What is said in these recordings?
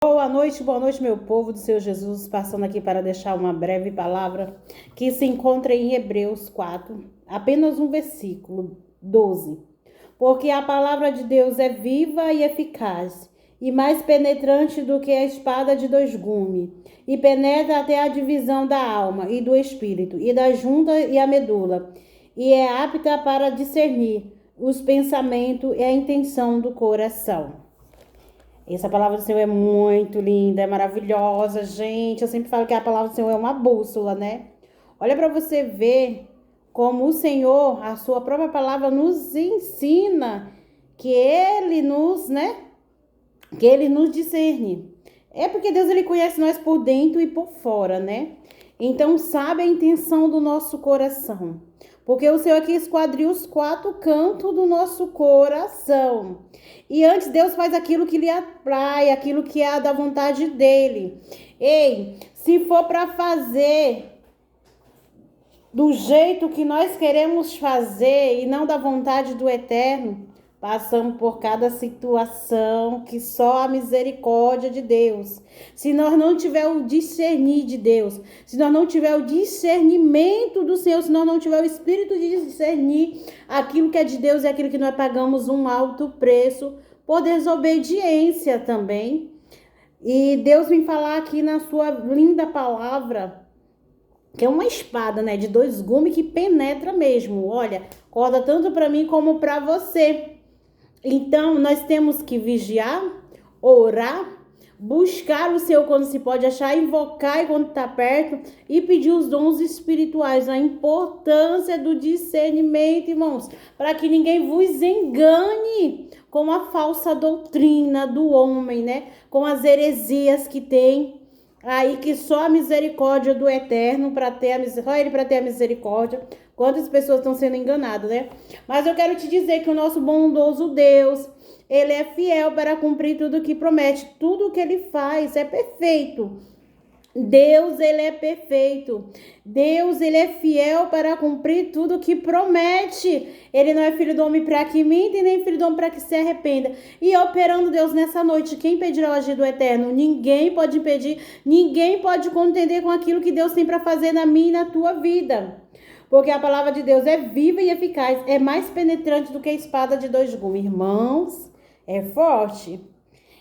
Boa noite, meu povo do Senhor Jesus, passando aqui para deixar uma breve palavra que se encontra em Hebreus 4, apenas um versículo 12. Porque a palavra de Deus é viva e eficaz, e mais penetrante do que a espada de dois gumes, e penetra até a divisão da alma e do espírito, e da junta e a medula, e é apta para discernir os pensamentos e a intenção do coração. Essa palavra do Senhor é muito linda, é maravilhosa, gente. Eu sempre falo que a palavra do Senhor é uma bússola, né? Olha para você ver como o Senhor, a sua própria palavra, nos ensina que Ele nos, né? Que Ele nos discerne. É porque Deus, Ele conhece nós por dentro e por fora, né? Então, sabe a intenção do nosso coração. Porque o Senhor aqui esquadriu os quatro cantos do nosso coração. E antes Deus faz aquilo que lhe atrai, aquilo que é da vontade dele. Ei, se for para fazer do jeito que nós queremos fazer e não da vontade do Eterno, passamos por cada situação que só a misericórdia de Deus. Se nós não tiver o discernir de Deus, se nós não tiver o discernimento do Senhor, se nós não tiver o espírito de discernir aquilo que é de Deus e aquilo que nós pagamos um alto preço por desobediência também. E Deus vem falar aqui na sua linda palavra, que é uma espada, né, de dois gumes que penetra mesmo. Olha, corta tanto para mim como para você. Então, nós temos que vigiar, orar, buscar o Senhor quando se pode achar, invocar quando está perto e pedir os dons espirituais. A importância do discernimento, irmãos, para que ninguém vos engane com a falsa doutrina do homem, né? Com as heresias que tem aí, que só a misericórdia do Eterno para ter só ele para ter a misericórdia. Quantas pessoas estão sendo enganadas, né? Mas eu quero te dizer que o nosso bondoso Deus, ele é fiel para cumprir tudo o que promete. Tudo o que ele faz é perfeito. Deus, ele é perfeito. Deus, ele é fiel para cumprir tudo o que promete. Ele não é filho do homem para que minta e nem filho do homem para que se arrependa. E operando Deus nessa noite, quem impedirá o agir do Eterno? Ninguém pode impedir, ninguém pode contender com aquilo que Deus tem para fazer na minha e na tua vida. Porque a palavra de Deus é viva e eficaz, é mais penetrante do que a espada de dois gumes. Irmãos, é forte.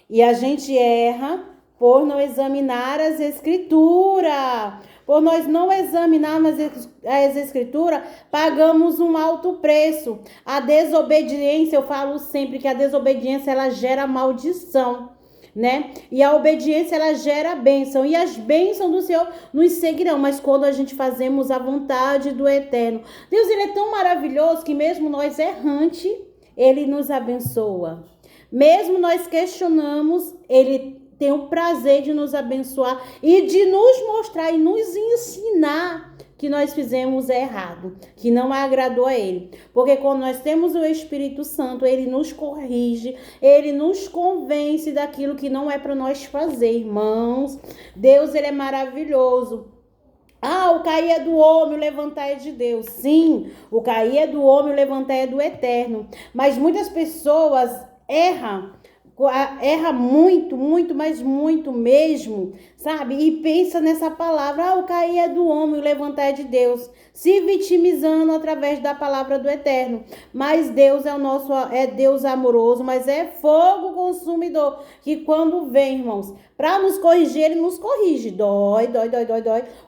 E a gente erra por não examinar as escrituras. Por nós não examinarmos as escrituras, pagamos um alto preço. A desobediência, eu falo sempre que a desobediência, ela gera maldição, né? E a obediência, ela gera bênção, e as bênçãos do Senhor nos seguirão, mas quando a gente fazemos a vontade do Eterno. Deus, ele é tão maravilhoso que mesmo nós errantes, ele nos abençoa. Mesmo nós questionamos, ele tem o prazer de nos abençoar e de nos mostrar e nos ensinar que nós fizemos errado, que não agradou a ele. Porque quando nós temos o Espírito Santo, ele nos corrige, ele nos convence daquilo que não é para nós fazer, irmãos. Deus, ele é maravilhoso. O cair é do homem, o levantar é de Deus. Sim, o cair é do homem, o levantar é do Eterno. Mas muitas pessoas erram muito, muito, mas muito mesmo, sabe? E pensa nessa palavra, o cair é do homem, o levantar é de Deus, se vitimizando através da palavra do Eterno. Mas Deus é Deus amoroso, mas é fogo consumidor, que quando vem, irmãos, para nos corrigir, ele nos corrige. Dói.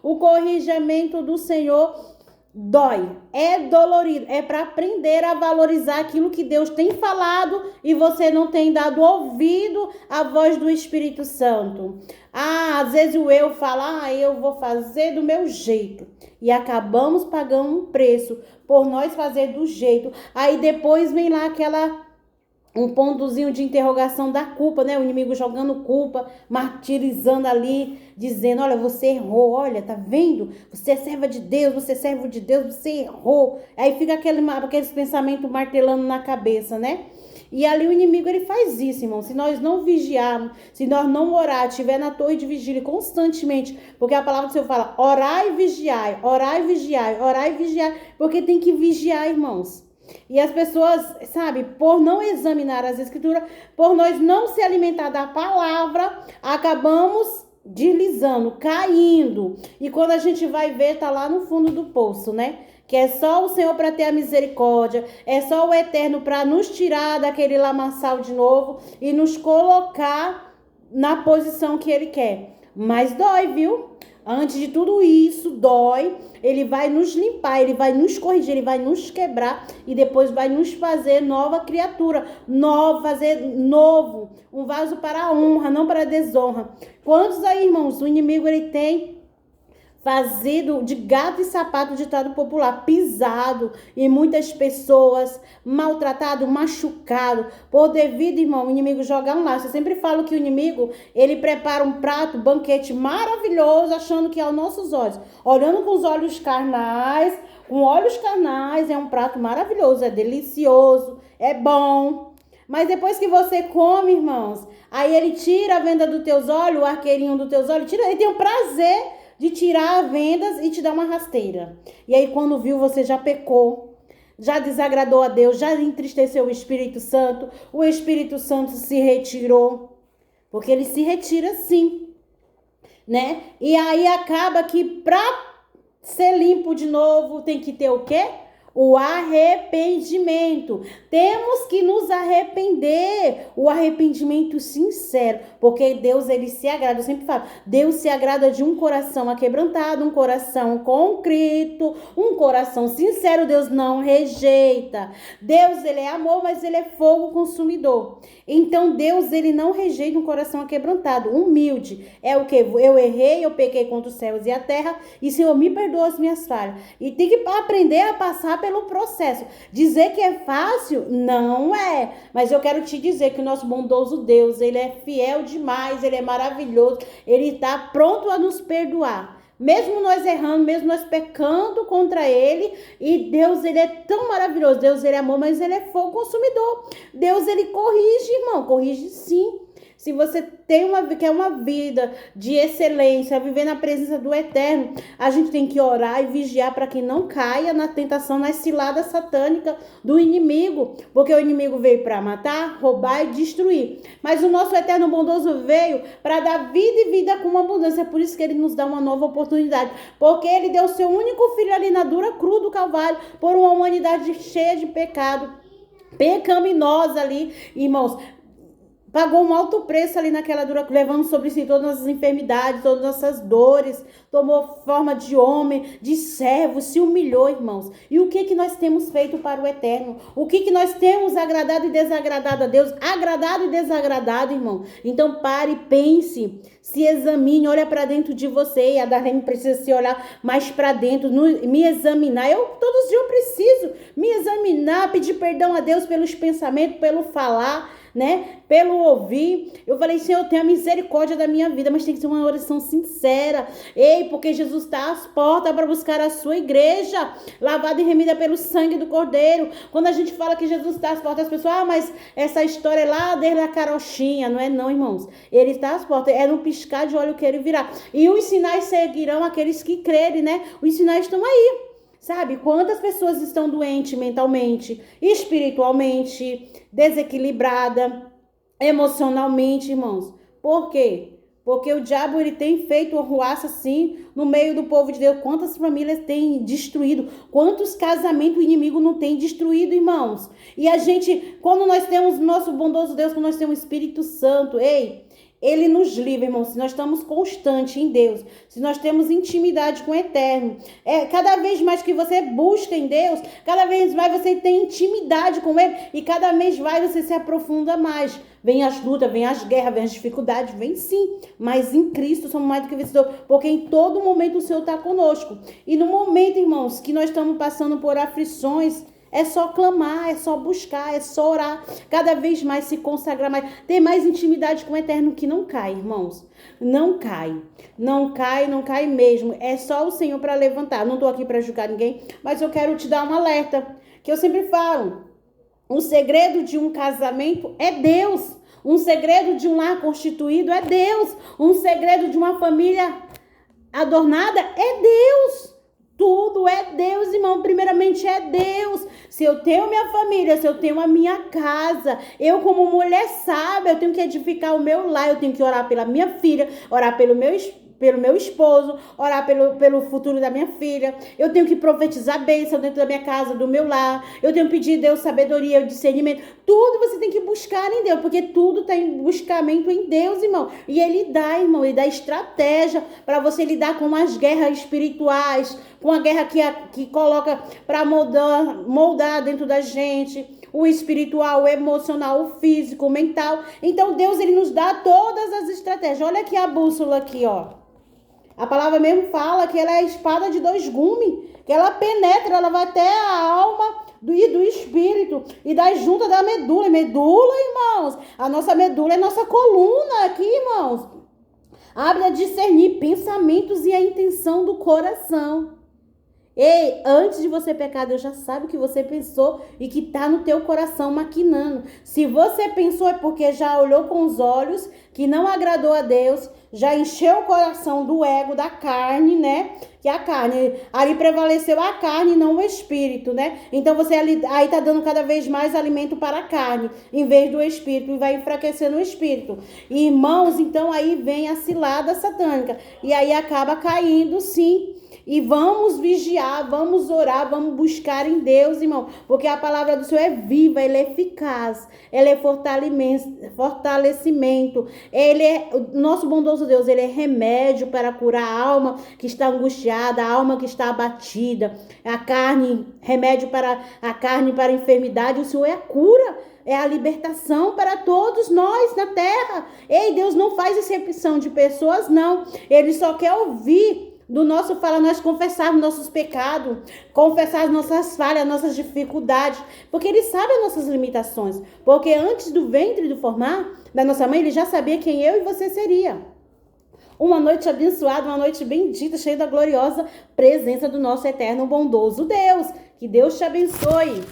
O corrigimento do Senhor dói, é dolorido, é para aprender a valorizar aquilo que Deus tem falado e você não tem dado ouvido à voz do Espírito Santo. Às vezes o eu fala, eu vou fazer do meu jeito, e acabamos pagando um preço por nós fazer do jeito. Aí depois vem lá um pontozinho de interrogação da culpa, né? O inimigo jogando culpa, martirizando ali, dizendo, olha, você errou, olha, tá vendo? Você é serva de Deus, você é servo de Deus, você errou. Aí fica aqueles pensamentos martelando na cabeça, né? E ali o inimigo, ele faz isso, irmão. Se nós não vigiarmos, se nós não orar, estiver na torre de vigília constantemente, porque a palavra do Senhor fala, orai e vigiai, orai e vigiai, orai e vigiai, porque tem que vigiar, irmãos. E as pessoas, sabe, por não examinar as escrituras, por nós não se alimentar da palavra, acabamos deslizando, caindo. E quando a gente vai ver, tá lá no fundo do poço, né? Que é só o Senhor para ter a misericórdia, é só o Eterno para nos tirar daquele lamaçal de novo e nos colocar na posição que Ele quer. Mas dói, viu? Antes de tudo isso, dói. Ele vai nos limpar, ele vai nos corrigir, ele vai nos quebrar e depois vai nos fazer nova criatura, fazer novo, um vaso para a honra, não para a desonra. Quantos aí, irmãos, o inimigo ele tem fazido de gato e sapato, ditado popular, pisado em muitas pessoas, maltratado, machucado, por devido, irmão, o inimigo jogar um laço. Eu sempre falo que o inimigo, ele prepara um prato, banquete maravilhoso, achando que é aos nossos olhos, olhando com os olhos carnais, é um prato maravilhoso, é delicioso, é bom. Mas depois que você come, irmãos, aí ele tira a venda dos teus olhos, o arqueirinho dos teus olhos, ele tem o prazer de tirar as vendas e te dar uma rasteira. E aí quando viu, você já pecou, já desagradou a Deus, já entristeceu o Espírito Santo se retirou, porque ele se retira sim, né? E aí acaba que para ser limpo de novo tem que ter o quê? O arrependimento. Temos que nos arrepender. O arrependimento sincero. Porque Deus, ele se agrada. Eu sempre falo, Deus se agrada de um coração aquebrantado, um coração contrito, um coração sincero. Deus não rejeita. Deus, ele é amor, mas ele é fogo consumidor. Então, Deus, ele não rejeita um coração aquebrantado. Humilde. É o que? Eu errei, eu pequei contra os céus e a terra. E Senhor, me perdoa as minhas falhas. E tem que aprender a passar pelo processo. Dizer que é fácil, não é. Mas eu quero te dizer que o nosso bondoso Deus, ele é fiel demais, ele é maravilhoso, ele está pronto a nos perdoar. Mesmo nós errando, mesmo nós pecando contra ele, e Deus, ele é tão maravilhoso. Deus, ele é amor, mas ele é fogo consumidor. Deus, ele corrige, irmão, corrige sim. Se você quer uma vida de excelência, viver na presença do Eterno, a gente tem que orar e vigiar para que não caia na tentação, na cilada satânica do inimigo. Porque o inimigo veio para matar, roubar e destruir. Mas o nosso Eterno bondoso veio para dar vida e vida com abundância. É por isso que ele nos dá uma nova oportunidade. Porque ele deu o seu único filho ali na dura cruz do Calvário por uma humanidade cheia de pecado, pecaminosa ali, irmãos. Pagou um alto preço ali naquela dura, levando sobre si todas as enfermidades, todas as nossas dores, tomou forma de homem, de servo, se humilhou, irmãos. E o que nós temos feito para o Eterno? O que nós temos agradado e desagradado a Deus? Agradado e desagradado, irmão. Então pare, pense, se examine, olha para dentro de você. E a Darlene precisa se olhar mais para dentro, me examinar. Todos os dias eu preciso me examinar, pedir perdão a Deus pelos pensamentos, pelo falar, né? Pelo ouvir. Eu falei, Senhor, tenha misericórdia da minha vida, mas tem que ser uma oração sincera. Ei, porque Jesus está às portas para buscar a sua igreja, lavada e remida pelo sangue do Cordeiro. Quando a gente fala que Jesus está às portas, as pessoas, mas essa história é lá desde a carochinha. Não é não, irmãos. Ele está às portas, é no piscar de olho que ele virá. E os sinais seguirão aqueles que crerem, né? Os sinais estão aí. Sabe, quantas pessoas estão doentes mentalmente, espiritualmente, desequilibrada, emocionalmente, irmãos? Por quê? Porque o diabo, ele tem feito arruaça assim no meio do povo de Deus. Quantas famílias tem destruído? Quantos casamentos o inimigo não tem destruído, irmãos? E a gente, quando nós temos nosso bondoso Deus, quando nós temos o Espírito Santo, ele nos livra, irmão, se nós estamos constantes em Deus, se nós temos intimidade com o Eterno. Cada vez mais que você busca em Deus, cada vez mais você tem intimidade com Ele e cada vez mais você se aprofunda mais. Vem as lutas, vem as guerras, vem as dificuldades, vem sim, mas em Cristo somos mais do que vencedores, porque em todo momento o Senhor está conosco. E no momento, irmãos, que nós estamos passando por aflições, é só clamar, é só buscar, é só orar. Cada vez mais se consagrar mais. Ter mais intimidade com o Eterno que não cai, irmãos. Não cai. Não cai, não cai mesmo. É só o Senhor para levantar. Não estou aqui para julgar ninguém, mas eu quero te dar um alerta. Que eu sempre falo. O segredo de um casamento é Deus. Um segredo de um lar constituído é Deus. Um segredo de uma família adornada é Deus. Tudo é Deus, irmão. Primeiramente é Deus. Se eu tenho minha família, se eu tenho a minha casa, eu como mulher sábia, eu tenho que edificar o meu lar, eu tenho que orar pela minha filha, orar pelo meu esposo, orar pelo futuro da minha filha. Eu tenho que profetizar bênção dentro da minha casa, do meu lar. Eu tenho que pedir a Deus sabedoria, discernimento. Tudo você tem que buscar em Deus, porque tudo está em buscamento em Deus, irmão. E Ele dá, irmão, Ele dá estratégia para você lidar com as guerras espirituais, com a guerra que coloca para moldar dentro da gente, o espiritual, o emocional, o físico, o mental. Então Deus, Ele nos dá todas as estratégias. Olha aqui a bússola aqui, ó. A palavra mesmo fala que ela é a espada de dois gumes, que ela penetra, ela vai até a alma do espírito e das juntas da medula. Medula, irmãos, a nossa medula é nossa coluna aqui, irmãos. Abre a discernir pensamentos e a intenção do coração. Ei, antes de você pecar, Deus já sabe o que você pensou e que está no teu coração maquinando. Se você pensou é porque já olhou com os olhos, que não agradou a Deus, já encheu o coração do ego, da carne, né? Que a carne, ali prevaleceu a carne e não o espírito, né? Então você aí tá dando cada vez mais alimento para a carne, em vez do espírito, e vai enfraquecendo o espírito. E, irmãos, então aí vem a cilada satânica, e aí acaba caindo, sim. E vamos vigiar, vamos orar, vamos buscar em Deus, irmão. Porque a palavra do Senhor é viva, ela é eficaz, ela é fortalecimento. Ele é, o nosso bondoso Deus, ele é remédio para curar a alma que está angustiada, a alma que está abatida. A carne, remédio para a carne, para a enfermidade. O Senhor é a cura. É a libertação para todos nós na terra. Ei, Deus não faz exceção de pessoas, não. Ele só quer ouvir do nosso fala, nós confessarmos nossos pecados, confessar as nossas falhas, nossas dificuldades, porque Ele sabe as nossas limitações, porque antes do ventre do formar da nossa mãe, Ele já sabia quem eu e você seria. Uma noite abençoada, uma noite bendita, cheia da gloriosa presença do nosso eterno bondoso Deus. Que Deus te abençoe.